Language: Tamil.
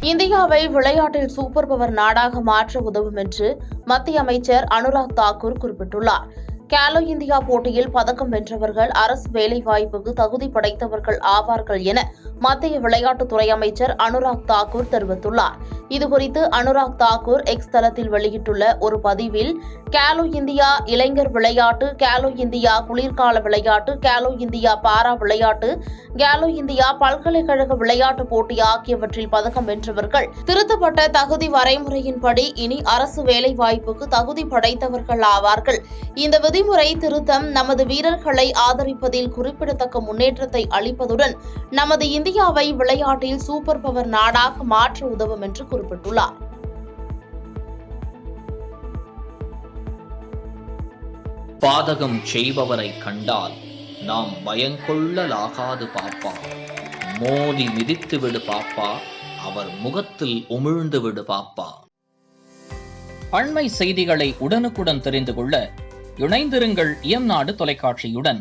இந்தியாவை விளையாட்டில் சூப்பர் பவர் நாடாக மாற்ற உதவும் என்று மத்திய அமைச்சர் அனுராக் தாக்கூர் குறிப்பிட்டுள்ளார். கேலோ இந்தியா போட்டியில் பதக்கம் வென்றவர்கள் அரசு வேலைவாய்ப்புக்கு தகுதி படைத்தவர்கள் ஆவார்கள் என மத்திய விளையாட்டுத்துறை அமைச்சர் அனுராக் தாக்கூர் தெரிவித்துள்ளார். இதுகுறித்து அனுராக் தாக்கூர் எக்ஸ் தளத்தில் வெளியிட்டுள்ள ஒரு பதிவில், கேலோ இந்தியா இளைஞர் விளையாட்டு, கேலோ இந்தியா குளிர்கால விளையாட்டு, கேலோ இந்தியா பாரா விளையாட்டு, கேலோ இந்தியா பல்கலைக்கழக விளையாட்டு போட்டி ஆகியவற்றில் பதக்கம் வென்றவர்கள் திருத்தப்பட்ட தகுதி வரைமுறையின்படி இனி அரசு வேலைவாய்ப்புக்கு தகுதி படைத்தவர்கள் ஆவார்கள். இந்த விதிமுறை திருத்தம் நமது வீரர்களை ஆதரிப்பதில் குறிப்பிடத்தக்க முன்னேற்றத்தை அளிப்பதுடன் நமது இந்தியாவை விளையாட்டில் சூப்பர் பவர் நாடாக மாற்ற உதவும் என்று குறிப்பிட்டுள்ளார். பாதகம் செய்பவரை கண்டால் நாம் பயங்கொள்ளலாகாது பாப்பா, மோதி மிதித்து விடு பாப்பா, அவர் முகத்தில் உமிழ்ந்து விடு பாப்பா. அண்மை செய்திகளை உடனுக்குடன் தெரிந்து கொள்ள இணைந்திருங்கள் இயம்நாடு தொலைக்காட்சியுடன்.